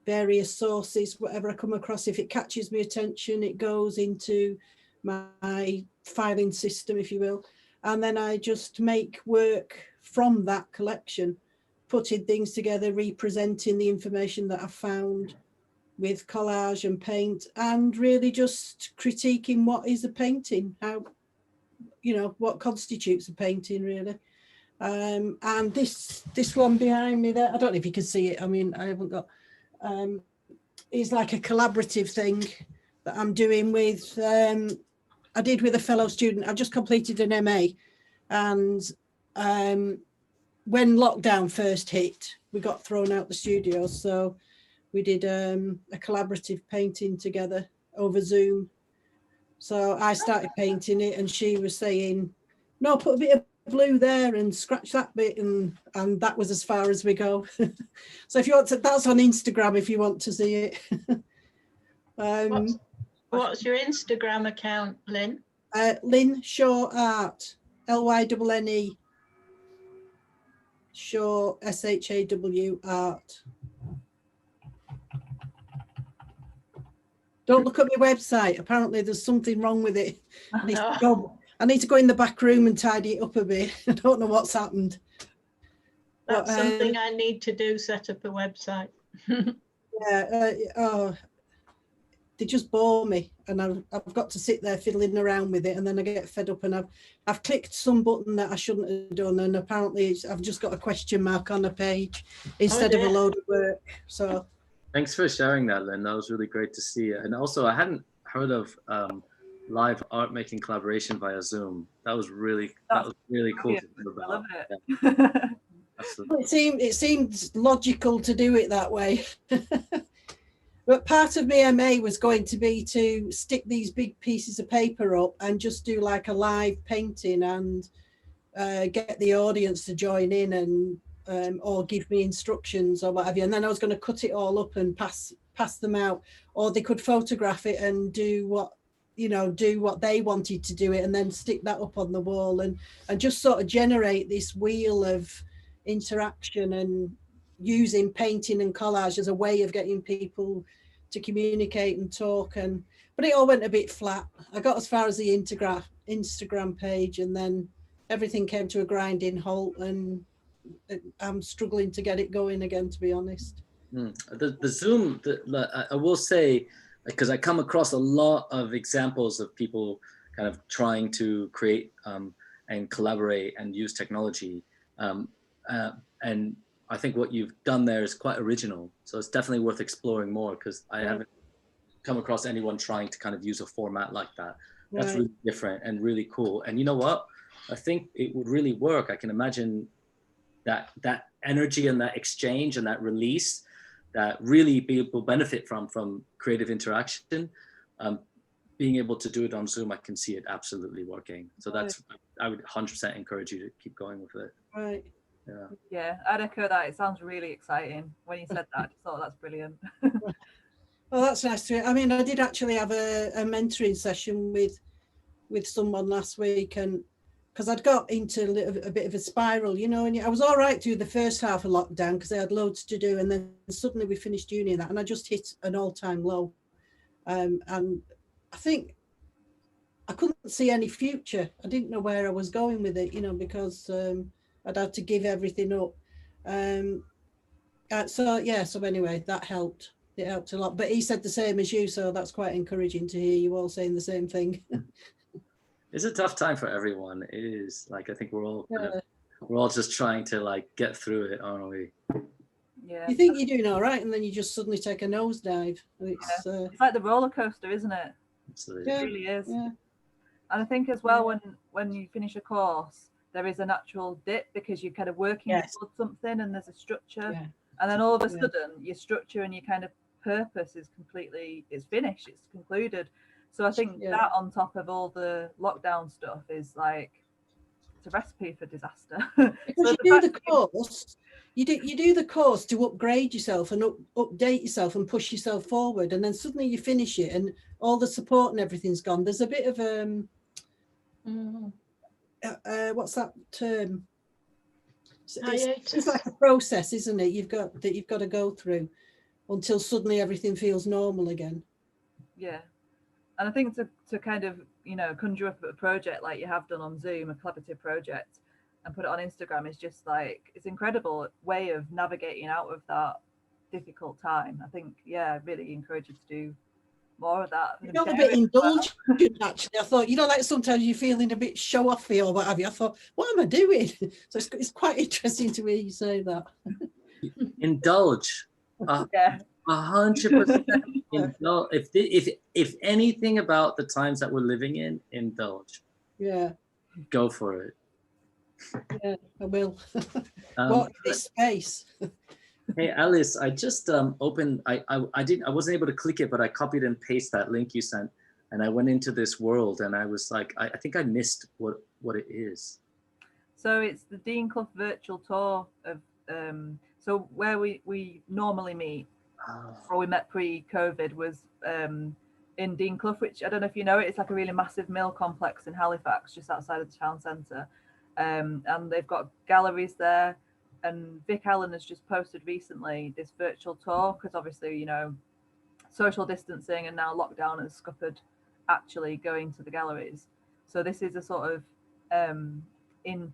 various sources, whatever I come across. If it catches my attention, it goes into my filing system, if you will, and then I just make work from that collection, putting things together, representing the information that I've found with collage and paint, and really just critiquing what is a painting, how, you know, what constitutes a painting really. And this one behind me there, I don't know if you can see it, I mean, I haven't got, is like a collaborative thing that I'm doing with, I did with a fellow student. I've just completed an MA, and when lockdown first hit, we got thrown out the studio, so we did a collaborative painting together over Zoom. So I started painting it, and she was saying, no, put a bit of blue there and scratch that bit, and that was as far as we go. So if you want to, that's on Instagram if you want to see it. What's your Instagram account, Lynn? Lynn Shaw Art, Lyne Shaw, SHAW Art. Don't look at my website. Apparently there's something wrong with it. I need to go in the back room and tidy it up a bit. I don't know what's happened. That's something I need to do, set up a website. Yeah, they just bore me, and I've got to sit there fiddling around with it, and then I get fed up, and I've clicked some button that I shouldn't have done, and apparently I've just got a question mark on a page instead of a load of work. So thanks for sharing that, Lynn. That was really great to see. And also, I hadn't heard of live art making collaboration via Zoom. That was really cool to hear about. I love it. Yeah. Absolutely. it seemed logical to do it that way. But part of my MA was going to be to stick these big pieces of paper up and just do like a live painting and get the audience to join in and or give me instructions or whatever. And then I was going to cut it all up and pass them out, or they could photograph it and do what they wanted to do it, and then stick that up on the wall and just sort of generate this wheel of interaction and using painting and collage as a way of getting people to communicate and talk. But it all went a bit flat. I got as far as the Instagram page, and then everything came to a grinding halt, and I'm struggling to get it going again, to be honest. The Zoom, I will say, because I come across a lot of examples of people kind of trying to create and collaborate and use technology. And I think what you've done there is quite original. So it's definitely worth exploring more, because I haven't come across anyone trying to kind of use a format like that. That's really different and really cool. And you know what? I think it would really work. I can imagine that energy and that exchange and that release that really people benefit from creative interaction. Being able to do it on Zoom, I can see it absolutely working. So that's, I would 100% encourage you to keep going with it. Right. Yeah, I'd echo that. It sounds really exciting. When you said that, I just thought that's brilliant. Well, that's nice to hear. I mean, I did actually have a mentoring session with someone last week, and because I'd got into a bit of a spiral, you know, and I was all right through the first half of lockdown because I had loads to do, and then suddenly we finished uni and that, and I just hit an all-time low. And I think I couldn't see any future. I didn't know where I was going with it, you know, because I'd had to give everything up. So anyway, that helped. It helped a lot. But he said the same as you, so that's quite encouraging to hear you all saying the same thing. It's a tough time for everyone. It is. Like, I think we're all just trying to like get through it, aren't we? Yeah. You think you're doing all right, and then you just suddenly take a nosedive. It's like the roller coaster, isn't it? Absolutely. It really is. Yeah. And I think as well, when you finish a course, there is a natural dip because you're kind of working towards something, and there's a structure. Yeah. And then all of a sudden, your structure and your kind of purpose is finished, it's concluded. So I think that on top of all the lockdown stuff is like, it's a recipe for disaster. Because So you do the course, you do the course to upgrade yourself and update yourself and push yourself forward, and then suddenly you finish it and all the support and everything's gone. There's a bit of what's that term? It's like a process, isn't it? You've got to go through until suddenly everything feels normal again. Yeah. And I think to kind of, you know, conjure up a project like you have done on Zoom, a collaborative project, and put it on Instagram is just like, it's an incredible way of navigating out of that difficult time. I think, I really encourage you to do more of that. You felt a bit indulgent, actually. I thought, you know, like sometimes you're feeling a bit show-offy or what have you. I thought, what am I doing? So it's quite interesting to hear you say that. Indulge. 100%. Indulge. If anything about the times that we're living in, indulge. Yeah. Go for it. Yeah, I will. What this space? Hey Alice, I just opened. I wasn't able to click it, but I copied and pasted that link you sent, and I went into this world, and I was like, I think I missed what it is. So it's the Dean Clough virtual tour of so where we normally meet, or we met pre-COVID, was in Dean Clough, which I don't know if you know it. It's like a really massive mill complex in Halifax, just outside of the town centre, and they've got galleries there. And Vic Allen has just posted recently this virtual tour, because obviously, you know, social distancing and now lockdown has scuppered actually going to the galleries. So this is a sort of in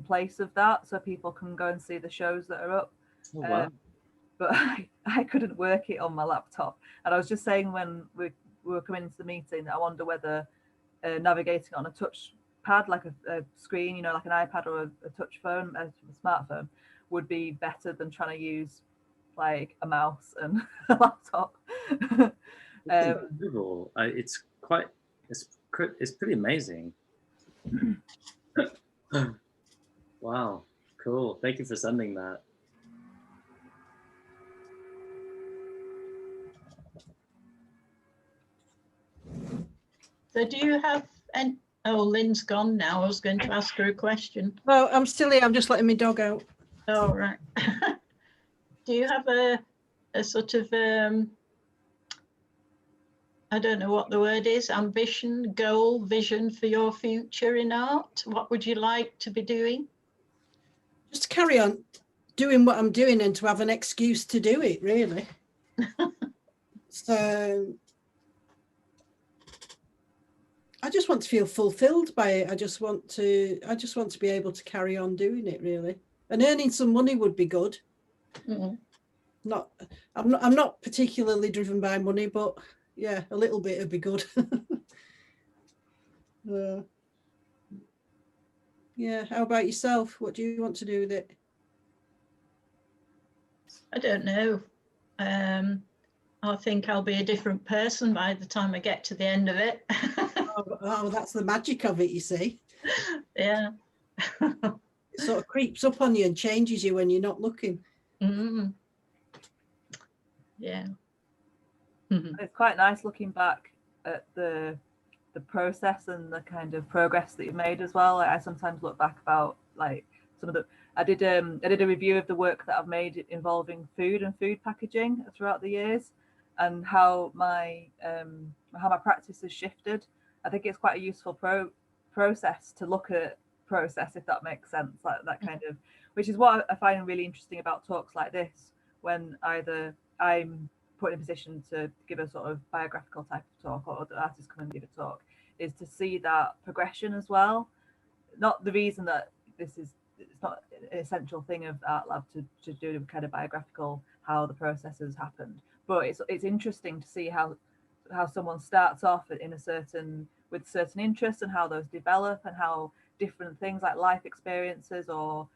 place of that, so people can go and see the shows that are up. Oh, wow. But I couldn't work it on my laptop. And I was just saying when we were coming into the meeting, I wonder whether navigating on a touch pad, like a screen, you know, like an iPad or a touch phone, a smartphone, would be better than trying to use like a mouse and a laptop. It's pretty amazing. Wow, cool. Thank you for sending that. So do you have any? Oh, Lynn's gone now. I was going to ask her a question. Well, I'm still here. I'm just letting my dog out. Oh, right. Do you have a sort of, I don't know what the word is, ambition, goal, vision for your future in art? What would you like to be doing? Just carry on doing what I'm doing and to have an excuse to do it, really. So I just want to feel fulfilled by it. I just want to be able to carry on doing it, really. And earning some money would be good. Mm. I'm not particularly driven by money, but yeah, a little bit would be good. Yeah, how about yourself? What do you want to do with it? I don't know. I think I'll be a different person by the time I get to the end of it. Oh, that's the magic of it, you see. Yeah. It sort of creeps up on you and changes you when you're not looking. Mm. Yeah. It's quite nice looking back at the process and the kind of progress that you've made as well. Like, I sometimes look back about like some of the I did a review of the work that I've made involving food and food packaging throughout the years, and how my practice has shifted. I think it's quite a useful process to look at process, if that makes sense, like that kind of, which is what I find really interesting about talks like this, when either I'm put in a position to give a sort of biographical type of talk, or other artists come and give a talk, is to see that progression as well. Not the reason that it's not an essential thing of Art Lab to do kind of biographical how the process has happened, but it's interesting to see how someone starts off in with certain interests, and how those develop, and how different things like life experiences or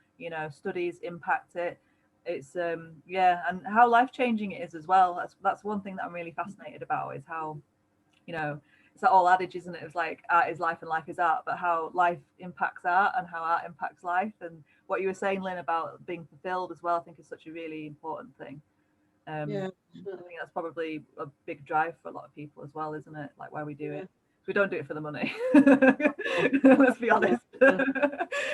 studies impact it. It's yeah, and how life-changing it is as well. That's one thing that I'm really fascinated about, is how it's that old adage, isn't it? It's like art is life and life is art, but how life impacts art and how art impacts life. And what you were saying, Lynn, about being fulfilled as well, I think is such a really important thing. Yeah, I think that's probably a big drive for a lot of people as well, isn't it? Like why we do it. We don't do it for the money. Let's be honest.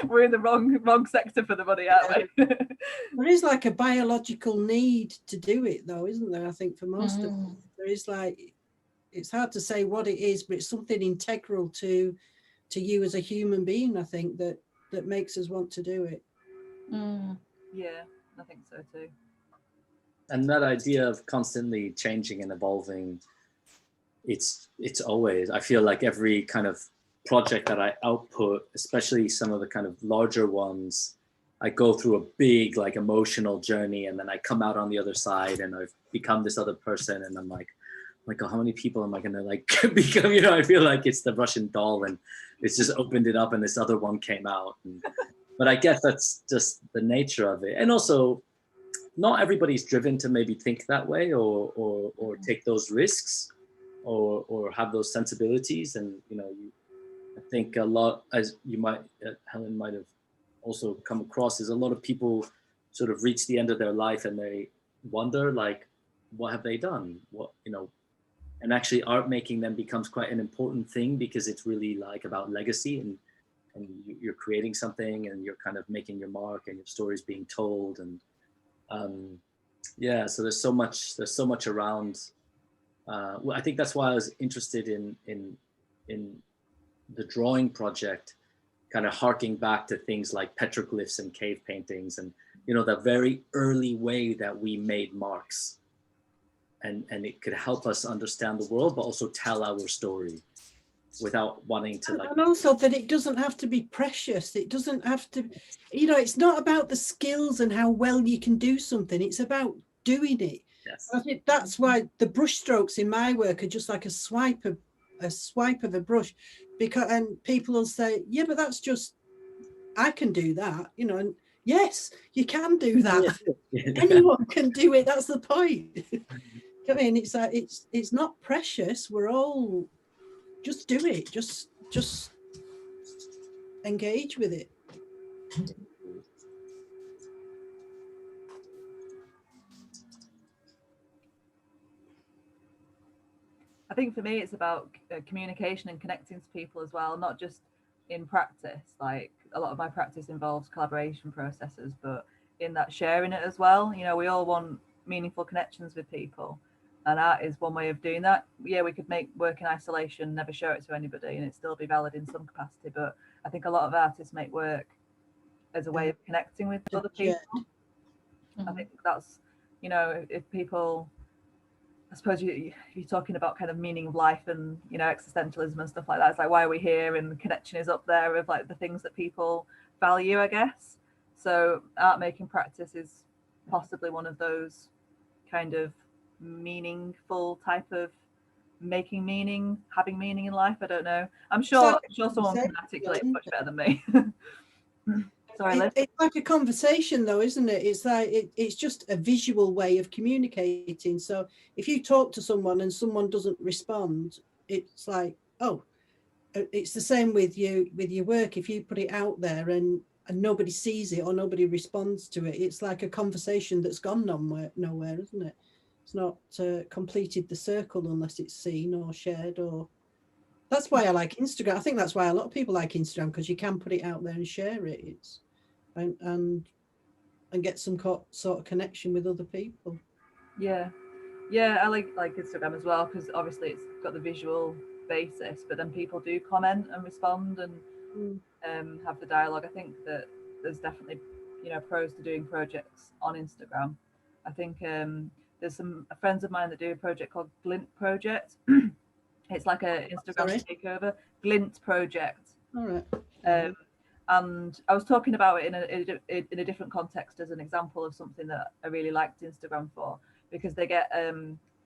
We're in the wrong sector for the money, aren't we? There is like a biological need to do it, though, isn't there? I think for most of them, there is like, it's hard to say what it is, but it's something integral to you as a human being, I think, that makes us want to do it. Yeah, I think so too. And that idea of constantly changing and evolving, it's always, I feel like every kind of project that I output, especially some of the kind of larger ones, I go through a big like emotional journey, and then I come out on the other side and I've become this other person, and I'm like, oh, how many people am I gonna like become? I feel like it's the Russian doll, and it's just opened it up and this other one came out. But I guess that's just the nature of it. And also, not everybody's driven to maybe think that way, or take those risks, or have those sensibilities. And I think a lot, as you might, Helen might have also come across, is a lot of people sort of reach the end of their life and they wonder, like, what have they done? And actually art making then becomes quite an important thing, because it's really like about legacy, and you're creating something, and you're kind of making your mark, and your story's being told. And yeah, so there's so much around. Well, I think that's why I was interested in the drawing project, kind of harking back to things like petroglyphs and cave paintings, and the very early way that we made marks. And it could help us understand the world, but also tell our story without wanting to like. And also that it doesn't have to be precious. It doesn't have to, it's not about the skills and how well you can do something. It's about doing it. Yes. I think that's why the brush strokes in my work are just like a swipe of a brush, and people will say, yeah, but that's just, I can do that, and yes, you can do that. Yeah. Anyone can do it. That's the point. I mean, it's not precious. We're all just do it. Just engage with it. I think for me, it's about communication and connecting to people as well, not just in practice. Like a lot of my practice involves collaboration processes, but in that sharing it as well. We all want meaningful connections with people, and art is one way of doing that. Yeah, we could make work in isolation, never show it to anybody, and it still be valid in some capacity. But I think a lot of artists make work as a way of connecting with other people. I think that's, if people I suppose you're talking about kind of meaning of life and, you know, existentialism and stuff like that. It's like, why are we here? And connection is up there of like the things that people value, I guess. So art making practice is possibly one of those kind of meaningful type of making meaning, having meaning in life. I don't know. I'm sure someone can articulate much better than me. Sorry, Liz. It's like a conversation though, isn't it? It's like it's just a visual way of communicating. So if you talk to someone and someone doesn't respond, it's like, oh, it's the same with you, with your work. If you put it out there and nobody sees it or nobody responds to it, it's like a conversation that's gone nowhere, isn't it? It's not completed the circle unless it's seen or shared. Or that's why I like Instagram. I think that's why a lot of people like Instagram, because you can put it out there and share it. It's and get some sort of connection with other people. Yeah, I like Instagram as well, because obviously it's got the visual basis, but then people do comment and respond and have the dialogue. I think that there's definitely, you know, pros to doing projects on Instagram. I think there's some friends of mine that do a project called Glint Project. It's like a Instagram takeover. Glint Project. All right. And I was talking about it in a different context as an example of something that I really liked Instagram for, because they get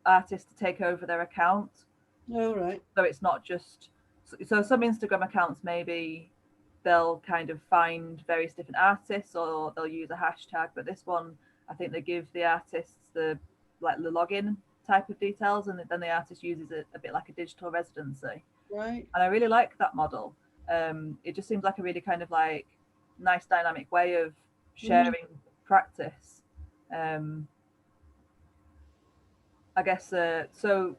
artists to take over their account. All right. So it's not just, so some Instagram accounts, maybe they'll kind of find various different artists or they'll use a hashtag, but this one, I think they give the artists the login type of details, and then the artist uses it a bit like a digital residency. Right. And I really like that model. It just seems like a really kind of like nice dynamic way of sharing practice. I guess so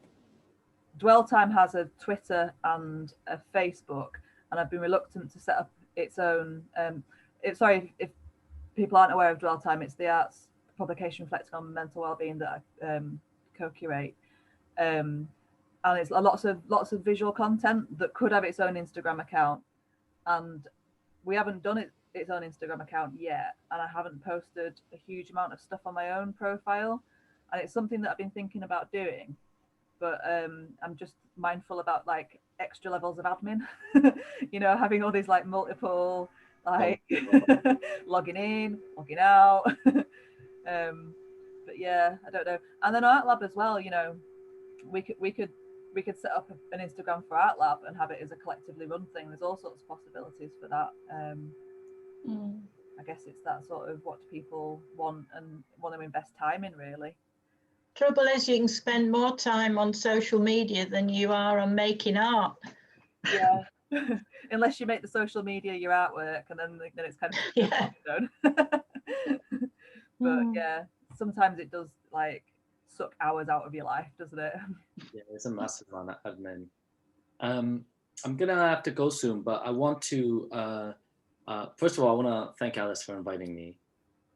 Dwell Time has a Twitter and a Facebook, and I've been reluctant to set up its own sorry if people aren't aware of Dwell Time, it's the arts publication reflecting on mental well-being that I co-curate, and it's lots of visual content that could have its own Instagram account, and we haven't done its own Instagram account yet, and I haven't posted a huge amount of stuff on my own profile, and it's something that I've been thinking about doing, but I'm just mindful about like extra levels of admin. You know, having all these like multiple like logging in, logging out. But yeah, I don't know. And then Art Lab as well, you know, we could set up an Instagram for Art Lab and have it as a collectively run thing. There's all sorts of possibilities for that. I guess it's that sort of what people want and want to invest time in, really. Trouble is, you can spend more time on social media than you are on making art. Yeah. Unless you make the social media your artwork, and then it's kind of Yeah. But yeah, sometimes it does like suck hours out of your life, doesn't it? Yeah, it's a massive amount of admin. I'm gonna have to go soon, but I want to first of all, I want to thank Alice for inviting me.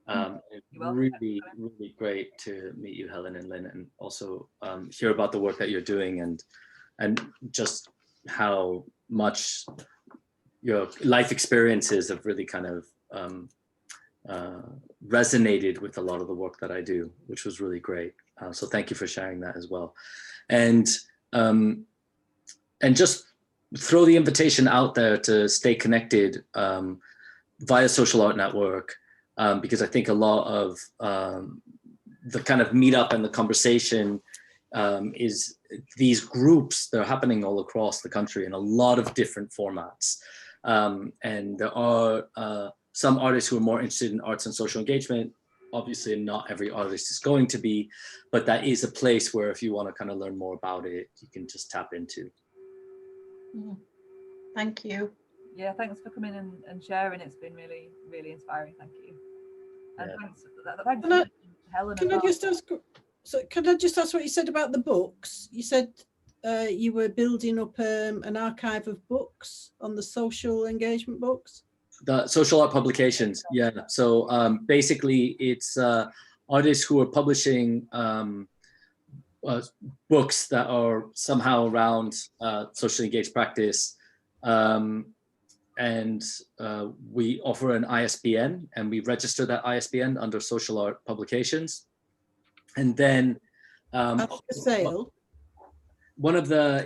It's really great to meet you, Helen and Lynn, and also hear about the work that you're doing, and just how much your life experiences have really kind of resonated with a lot of the work that I do, which was really great. So thank you for sharing that as well. And just throw the invitation out there to stay connected via Social Art Network, because I think a lot of the kind of meetup and the conversation is these groups that are happening all across the country in a lot of different formats. And there are some artists who are more interested in arts and social engagement. Obviously, not every artist is going to be, but that is a place where if you want to kind of learn more about it, you can just tap into. Thank you. Yeah, thanks for coming in and sharing. It's been really, really inspiring. Thank you. And thanks Helen. Can I just ask what you said about the books? You said you were building up an archive of books on the social engagement books? The social art publications, yeah. So basically it's artists who are publishing books that are somehow around socially engaged practice. And we offer an ISBN, and we register that ISBN under Social Art Publications. And then After sale. One of a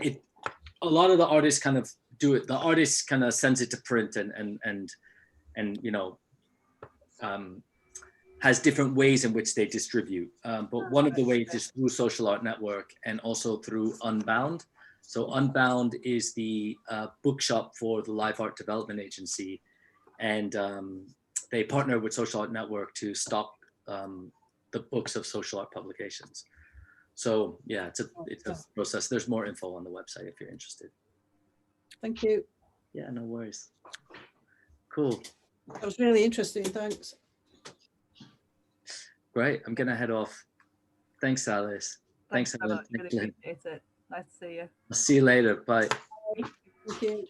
lot of the artists kind of do it. The artist kind of sends it to print and you know, has different ways in which they distribute. But one of the ways is through Social Art Network and also through Unbound. So Unbound is the bookshop for the Live Art Development Agency, and they partner with Social Art Network to stock the books of social art publications. So yeah, it's a process. There's more info on the website if you're interested. Thank you. Yeah, no worries. Cool. That was really interesting. Thanks. Great. I'm gonna head off. Thanks, Alice. Thanks, so Helen. much. Really appreciate it. Nice to see you. I'll see you later. Bye. Thank you.